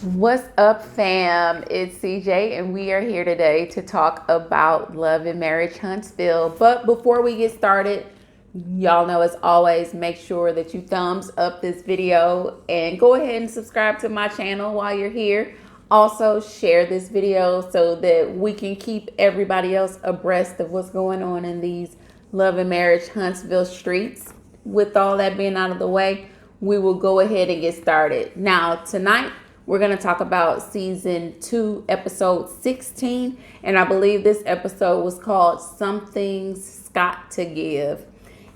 What's up, fam? It's CJ, and we are here today to talk about Love and Marriage Huntsville. But before we get started, y'all know as always, make sure that you thumbs up this video and go ahead and subscribe to my channel while you're here. Also, share this video so that we can keep everybody else abreast of what's going on in these Love and Marriage Huntsville streets. With all that being out of the way, we will go ahead and get started. Now, tonight, we're going to talk about season 2, episode 16. And I believe this episode was called Something's Got to Give.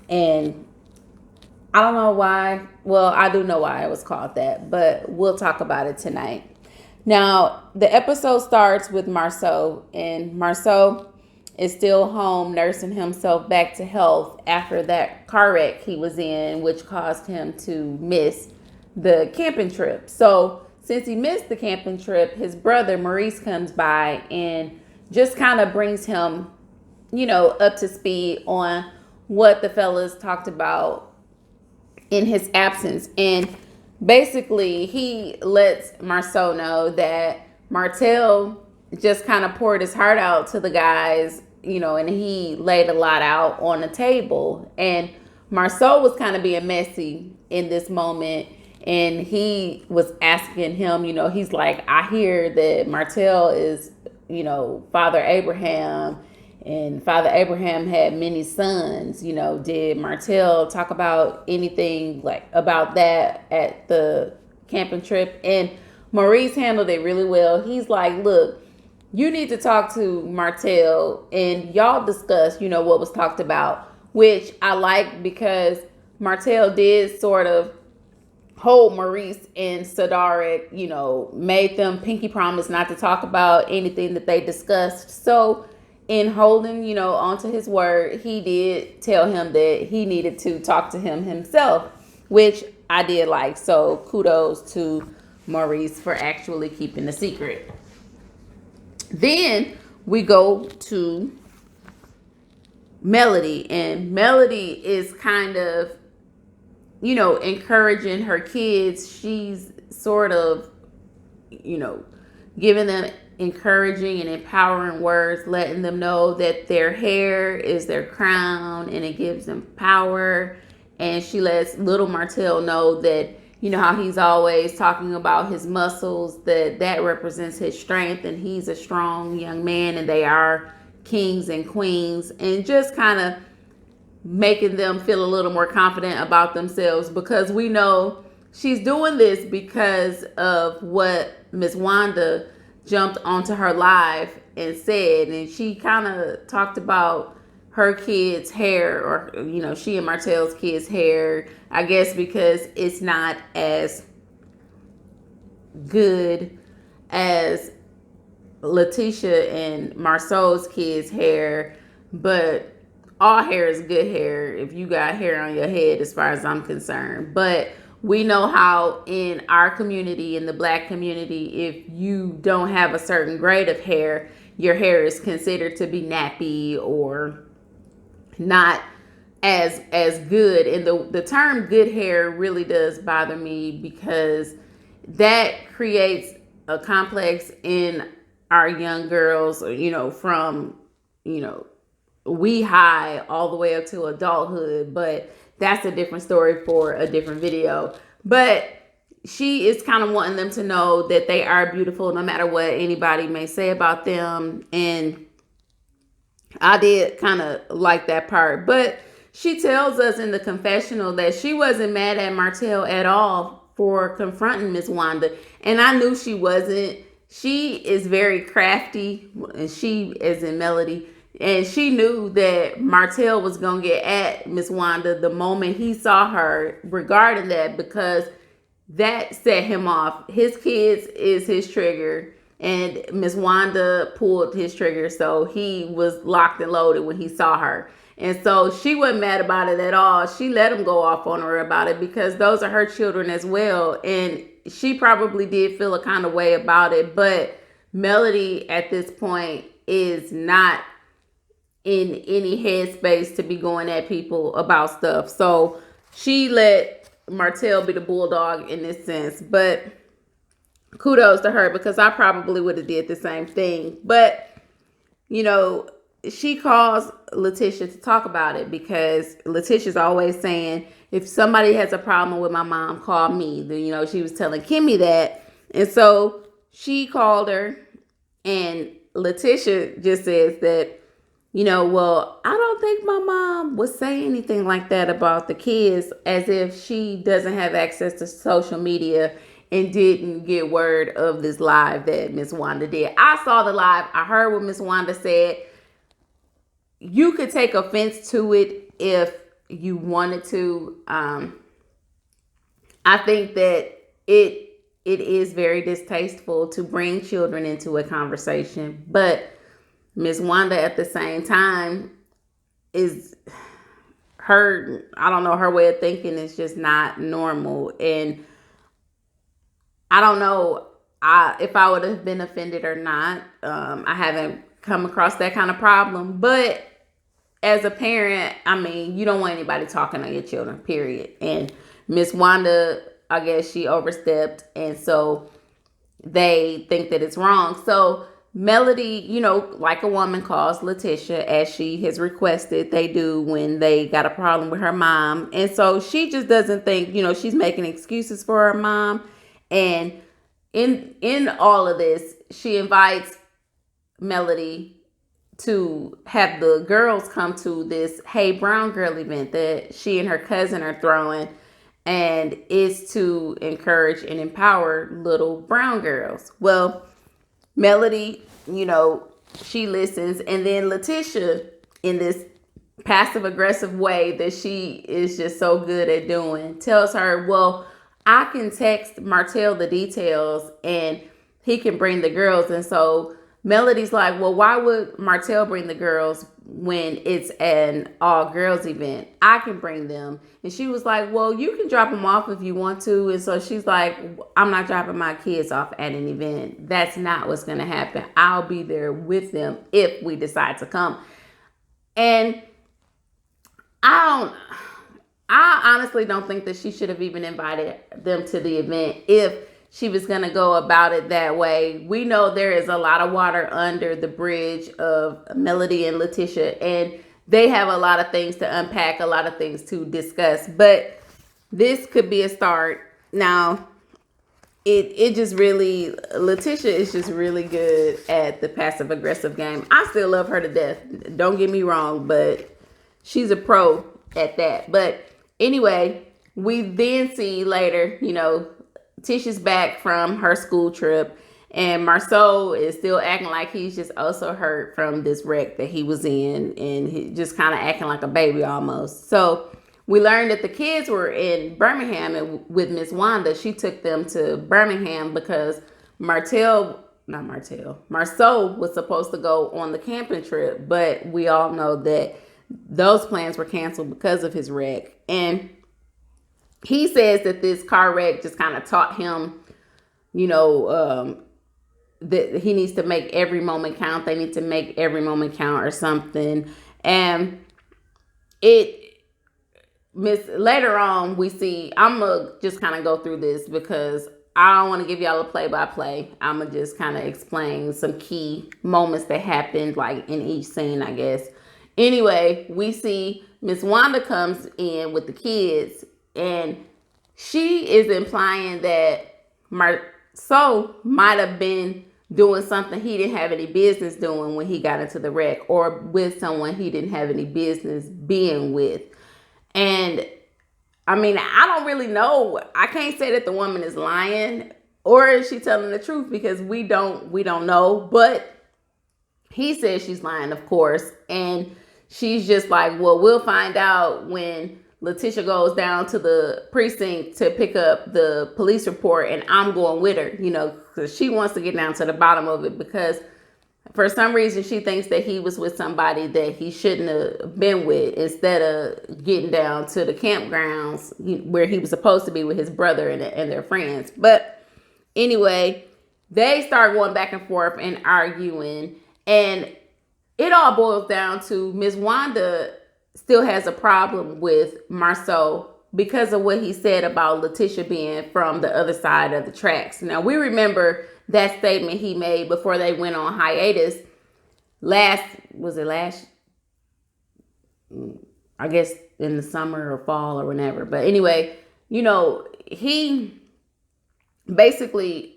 And I don't know why. Well, I do know why it was called that, but we'll talk about it tonight. Now, the episode starts with Marceau, and Marceau is still home nursing himself back to health after that car wreck he was in, which caused him to miss the camping trip. So, since he missed the camping trip, his brother Maurice comes by and just kind of brings him, up to speed on what the fellas talked about in his absence. And basically, he lets Marceau know that Martel just kind of poured his heart out to the guys, and he laid a lot out on the table. And Marceau was kind of being messy in this moment. And he was asking him, he's like, I hear that Martel is, Father Abraham, and Father Abraham had many sons. Did Martel talk about anything like about that at the camping trip? And Maurice handled it really well. He's like, look, you need to talk to Martel and y'all discuss, what was talked about, which I like because Martel did sort of hold Maurice and Sadaric, made them pinky promise not to talk about anything that they discussed. So in holding, onto his word, he did tell him that he needed to talk to him himself, which I did like. So kudos to Maurice for actually keeping the secret. Then we go to Melody, and Melody is kind of encouraging her kids. She's sort of, giving them encouraging and empowering words, letting them know that their hair is their crown and it gives them power. And she lets little Martel know that, how he's always talking about his muscles, that represents his strength, and he's a strong young man, and they are kings and queens, and just kind of making them feel a little more confident about themselves, because we know she's doing this because of what Miss Wanda jumped onto her live and said. And she kind of talked about her kids' hair, or, she and Martel's kids' hair, I guess because it's not as good as Letitia and Marceau's kids' hair, but all hair is good hair if you got hair on your head, as far as I'm concerned. But we know how in our community, in the Black community, if you don't have a certain grade of hair, your hair is considered to be nappy or not as good. And the term good hair really does bother me, because that creates a complex in our young girls, from, wee high all the way up to adulthood. But that's a different story for a different video. But she is kind of wanting them to know that they are beautiful no matter what anybody may say about them. And I did kind of like that part. But she tells us in the confessional that she wasn't mad at Martel at all for confronting Miss Wanda. And I knew she wasn't. She is very crafty, and she is in Melody. And she knew that Martel was going to get at Miss Wanda the moment he saw her regarding that, because that set him off. His kids is his trigger, and Miss Wanda pulled his trigger. So he was locked and loaded when he saw her. And so she wasn't mad about it at all. She let him go off on her about it, because those are her children as well. And she probably did feel a kind of way about it. But Melody at this point is not in any headspace to be going at people about stuff. So she let Martel be the bulldog in this sense. But kudos to her, because I probably would have did the same thing. But, you know, she calls Letitia to talk about it, because Letitia's always saying, if somebody has a problem with my mom, call me. You know, she was telling Kimmy that. And so she called her, and Letitia just says that, you know, well, I don't think my mom would say anything like that about the kids, as if she doesn't have access to social media and didn't get word of this live that Miss Wanda did. I saw the live. I heard what Miss Wanda said. You could take offense to it if you wanted to. I think that it is very distasteful to bring children into a conversation, but Miss Wanda at the same time is her, I don't know, her way of thinking is just not normal. And I don't know if I would have been offended or not. I haven't come across that kind of problem. But as a parent, I mean, you don't want anybody talking on your children, period. And Miss Wanda, I guess she overstepped. And so they think that it's wrong. So Melody, you know, like a woman, calls Letitia, as she has requested they do when they got a problem with her mom. And so she just doesn't think, you know, she's making excuses for her mom. And in all of this, she invites Melody to have the girls come to this Hey Brown Girl event that she and her cousin are throwing, and it's to encourage and empower little brown girls. Well, Melody, you know, she listens, and then Letitia, in this passive aggressive way that she is just so good at doing, tells her, well, I can text Martell the details and he can bring the girls. And so Melody's like, well, why would Martell bring the girls when it's an all girls event? I can bring them. And she was like, well, you can drop them off if you want to. And so she's like, I'm not dropping my kids off at an event. That's not what's going to happen. I'll be there with them if we decide to come. And I honestly don't think that she should have even invited them to the event if she was going to go about it that way. We know there is a lot of water under the bridge of Melody and Letitia, and they have a lot of things to unpack, a lot of things to discuss, but this could be a start. Now, it just really, Letitia is just really good at the passive aggressive game. I still love her to death. Don't get me wrong, but she's a pro at that. But anyway, we then see later, you know, Tisha's back from her school trip, and Marceau is still acting like he's just also hurt from this wreck that he was in, and he just kind of acting like a baby almost. So we learned that the kids were in Birmingham, and with Miss Wanda, she took them to Birmingham because Marceau was supposed to go on the camping trip, but we all know that those plans were canceled because of his wreck. And he says that this car wreck just kind of taught him, you know, that he needs to make every moment count. They need to make every moment count or something. And later on, we see, I'm going to just kind of go through this because I don't want to give y'all a play-by-play. I'm going to just kind of explain some key moments that happened, like in each scene, I guess. Anyway, we see Miss Wanda comes in with the kids, and she is implying that Marceau might have been doing something he didn't have any business doing when he got into the wreck, or with someone he didn't have any business being with. And I mean, I don't really know. I can't say that the woman is lying or is she telling the truth, because we don't know. But he says she's lying, of course. And she's just like, well, we'll find out when Letitia goes down to the precinct to pick up the police report, and I'm going with her, you know, because she wants to get down to the bottom of it, because for some reason she thinks that he was with somebody that he shouldn't have been with, instead of getting down to the campgrounds where he was supposed to be with his brother and their friends. But anyway, they start going back and forth and arguing, and it all boils down to Miss Wanda still has a problem with Marceau because of what he said about Letitia being from the other side of the tracks. Now, we remember that statement he made before they went on hiatus I guess in the summer or fall or whenever. But anyway, he basically,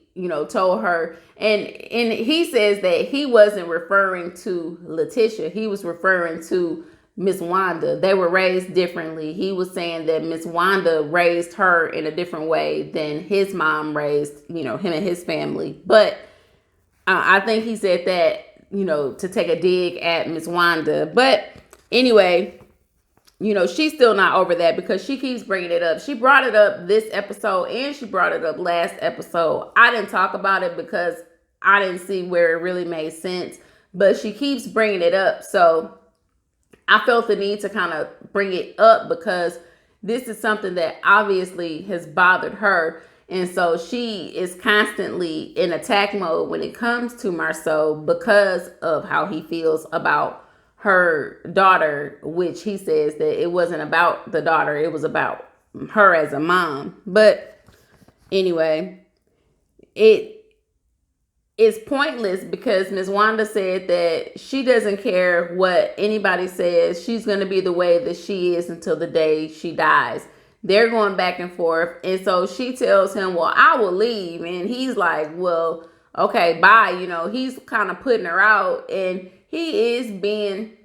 told her, and he says that he wasn't referring to Letitia. He was referring to Miss Wanda. They were raised differently. He was saying that Miss Wanda raised her in a different way than his mom raised, him and his family. But I think he said that, to take a dig at Miss Wanda. But anyway, she's still not over that because she keeps bringing it up. She brought it up this episode and she brought it up last episode. I didn't talk about it because I didn't see where it really made sense, but she keeps bringing it up. So I felt the need to kind of bring it up because this is something that obviously has bothered her. And so she is constantly in attack mode when it comes to Marceau because of how he feels about her daughter, which he says that it wasn't about the daughter, it was about her as a mom. But anyway, it is pointless because Ms. Wanda said that she doesn't care what anybody says. She's going to be the way that she is until the day she dies. They're going back and forth. And so she tells him, well, I will leave. And he's like, well, okay, bye. He's kind of putting her out, and he is being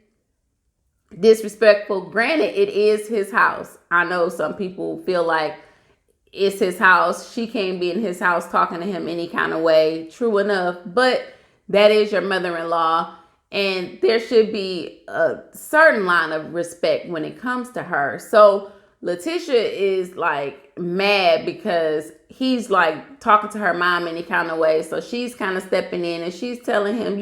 disrespectful. Granted, it is his house. I know some people feel like it's his house. She can't be in his house talking to him any kind of way. True enough. But that is your mother-in-law. And there should be a certain line of respect when it comes to her. So Letitia is like mad because he's like talking to her mom any kind of way. So she's kind of stepping in and she's telling him,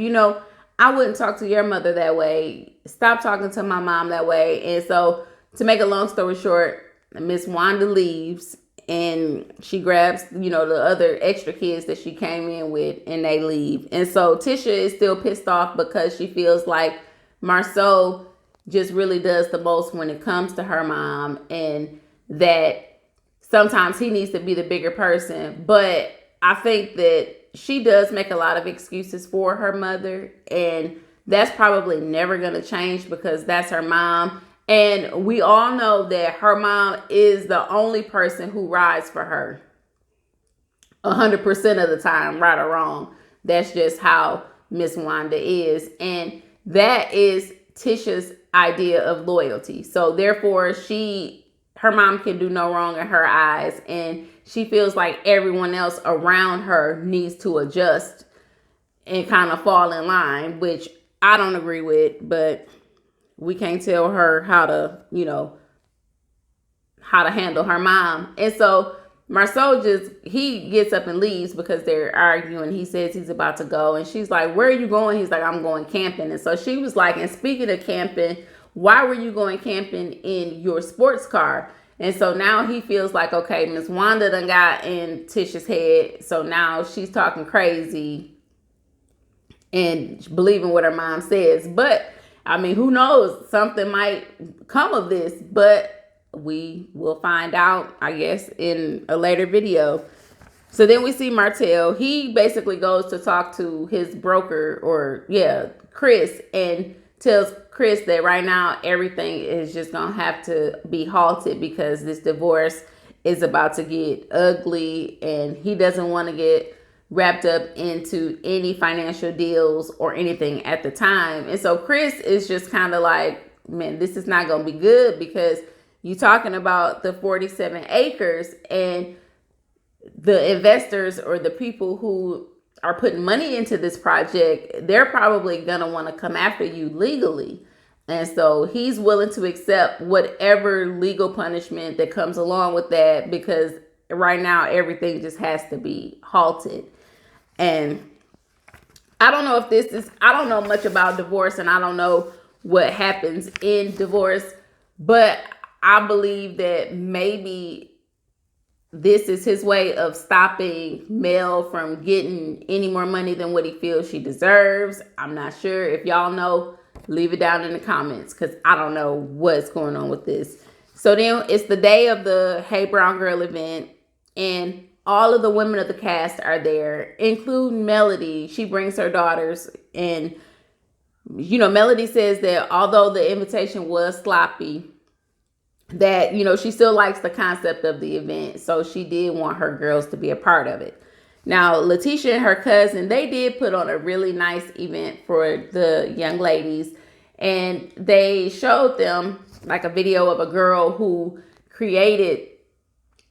I wouldn't talk to your mother that way. Stop talking to my mom that way. And so to make a long story short, Miss Wanda leaves and she grabs, the other extra kids that she came in with, and they leave. And so Tisha is still pissed off because she feels like Marceau just really does the most when it comes to her mom, and that sometimes he needs to be the bigger person. But I think that she does make a lot of excuses for her mother, and that's probably never going to change because that's her mom. And we all know that her mom is the only person who rides for her 100% of the time, right or wrong. That's just how Miss Wanda is. And that is Tisha's idea of loyalty. So therefore, her mom can do no wrong in her eyes. And she feels like everyone else around her needs to adjust and kind of fall in line, which I don't agree with, but we can't tell her how to handle her mom. And so Marceau he gets up and leaves because they're arguing. He says he's about to go. And she's like, where are you going? He's like, I'm going camping. And so she was like, and speaking of camping, why were you going camping in your sports car? And so now he feels like, okay, Miss Wanda done got in Tisha's head. So now she's talking crazy and believing what her mom says. But I mean, who knows? Something might come of this, but we will find out, I guess, in a later video. So then we see Martell. He basically goes to talk to his broker, Chris, and tells Chris that right now everything is just going to have to be halted because this divorce is about to get ugly, and he doesn't want to get wrapped up into any financial deals or anything at the time. And so Chris is just kind of like, man, this is not going to be good because you're talking about the 47 acres, and the investors or the people who are putting money into this project, they're probably going to want to come after you legally. And so he's willing to accept whatever legal punishment that comes along with that because right now everything just has to be halted. And I don't know I don't know much about divorce, and I don't know what happens in divorce, but I believe that maybe this is his way of stopping Mel from getting any more money than what he feels she deserves. I'm not sure. If y'all know, leave it down in the comments because I don't know what's going on with this. So then it's the day of the Hey Brown Girl event, and all of the women of the cast are there, including Melody. She brings her daughters, and Melody says that although the invitation was sloppy, that she still likes the concept of the event, so she did want her girls to be a part of it. Now, Letitia and her cousin, they did put on a really nice event for the young ladies, and they showed them like a video of a girl who created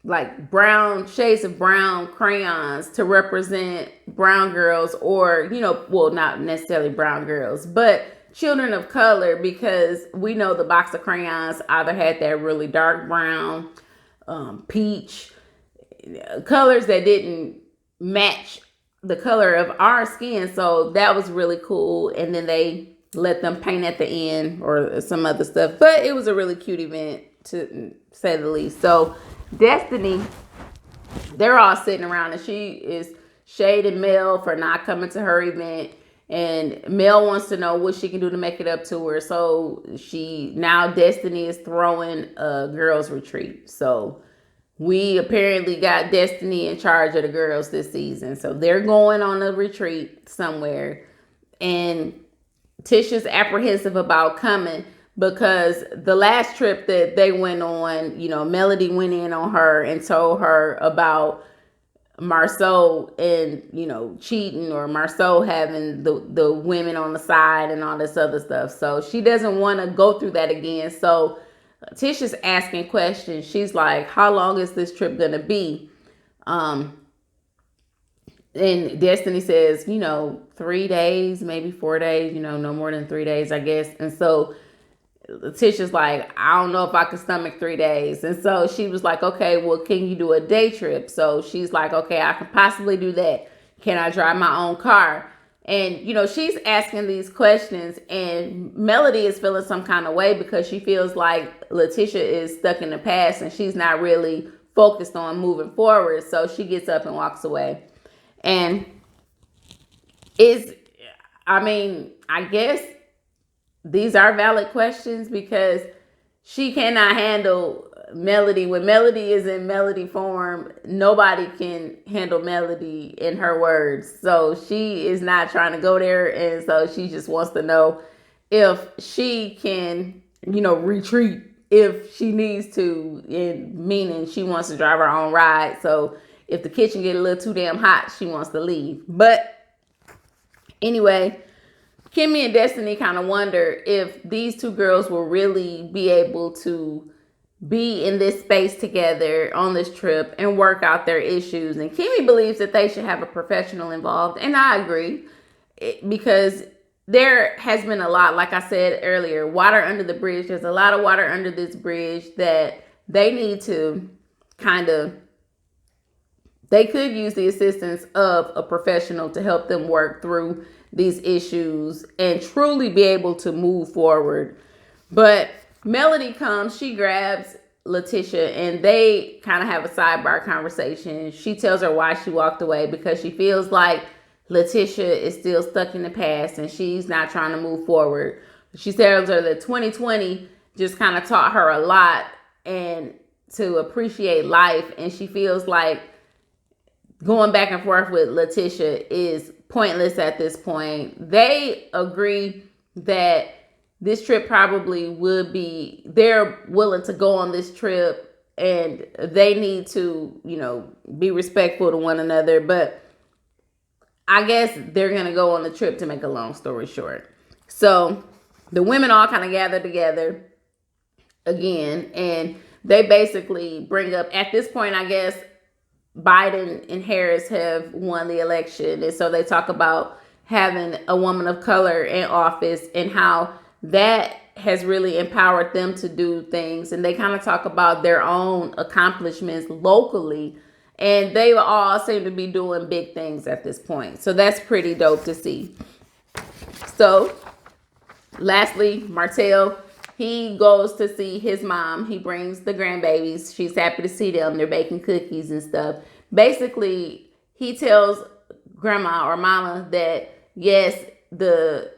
like brown shades of brown crayons to represent brown girls, or well, not necessarily brown girls, but children of color, because we know the box of crayons either had that really dark brown, peach, colors that didn't match the color of our skin. So that was really cool. And then they let them paint at the end or some other stuff. But it was a really cute event, to say the least. So Destiny, they're all sitting around, and she is shading Mel for not coming to her event. And Mel wants to know what she can do to make it up to her. So Destiny is throwing a girls' retreat. So we apparently got Destiny in charge of the girls this season. So they're going on a retreat somewhere. And Tisha's apprehensive about coming because the last trip that they went on, Melody went in on her and told her about Marceau and, cheating, or Marceau having the women on the side and all this other stuff. So she doesn't want to go through that again. So Tisha's asking questions. She's like, how long is this trip going to be? And Destiny says, 3 days, maybe 4 days, no more than 3 days, I guess. And so Tisha's like, I don't know if I can stomach 3 days. And so she was like, okay, well, can you do a day trip? So she's like, okay, I can possibly do that. Can I drive my own car? And, she's asking these questions, and Melody is feeling some kind of way because she feels like Letitia is stuck in the past and she's not really focused on moving forward. So she gets up and walks away. And I guess these are valid questions, because she cannot handle Melody. When Melody is in Melody form, nobody can handle Melody in her words. So she is not trying to go there. And so she just wants to know if she can, retreat if she needs to, meaning she wants to drive her own ride. So if the kitchen get a little too damn hot, she wants to leave. But anyway, Kimmy and Destiny kind of wonder if these two girls will really be able to be in this space together on this trip and work out their issues. And Kimmy believes that they should have a professional involved. And I agree, because there has been a lot, like I said earlier, water under the bridge. There's a lot of water under this bridge that they need to they could use the assistance of a professional to help them work through these issues and truly be able to move forward. But Melody comes, she grabs Letitia, and they kind of have a sidebar conversation. She tells her why she walked away, because she feels like Letitia is still stuck in the past and she's not trying to move forward. She tells her that 2020 just kind of taught her a lot and to appreciate life. And she feels like going back and forth with Letitia is pointless at this point. They agree that this trip probably would be, they're willing to go on this trip, and they need to, be respectful to one another. But I guess they're going to go on the trip, to make a long story short. So the women all kind of gather together again, and they basically bring up, at this point, I guess, Biden and Harris have won the election. And so they talk about having a woman of color in office and how that has really empowered them to do things. And they kind of talk about their own accomplishments locally. And they all seem to be doing big things at this point. So that's pretty dope to see. So lastly, Martell, he goes to see his mom. He brings the grandbabies. She's happy to see them. They're baking cookies and stuff. Basically, he tells grandma or mama that, yes, the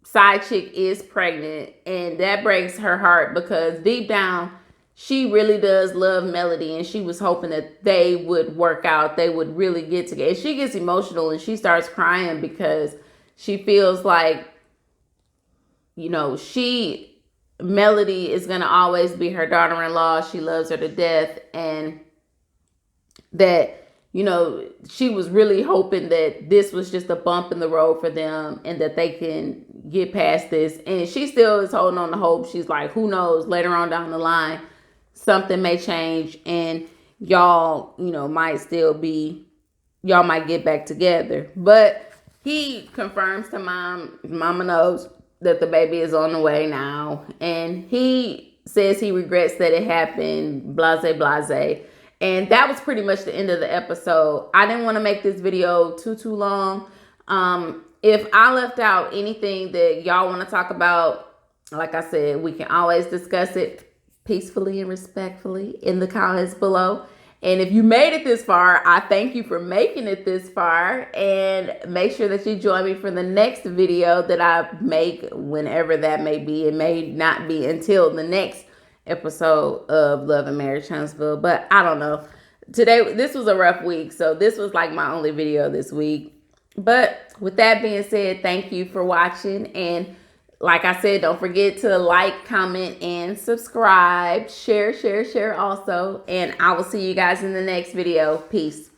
side chick is pregnant. And that breaks her heart, because deep down, she really does love Melody, and she was hoping that they would work out, they would really get together. And she gets emotional and she starts crying because she feels like, you know, Melody is going to always be her daughter-in-law. She loves her to death, and that, you know, she was really hoping that this was just a bump in the road for them and that they can get past this. And she still is holding on to hope. She's like, who knows, later on down the line, something may change and y'all, you know, y'all might get back together. But he confirms to mama knows that the baby is on the way now. And he says he regrets that it happened, blase, blase. And that was pretty much the end of the episode. I didn't want to make this video too long. If I left out anything that y'all want to talk about, like I said, we can always discuss it peacefully and respectfully in the comments below. And if you made it this far, I thank you for making it this far. And make sure that you join me for the next video that I make, whenever that may be. It may not be until the next episode of Love and Marriage Huntsville, but I don't know. Today, this was a rough week, so this was like my only video this week. But with that being said, thank you for watching. And like I said, don't forget to like, comment, and subscribe. Share also. And I will see you guys in the next video. Peace.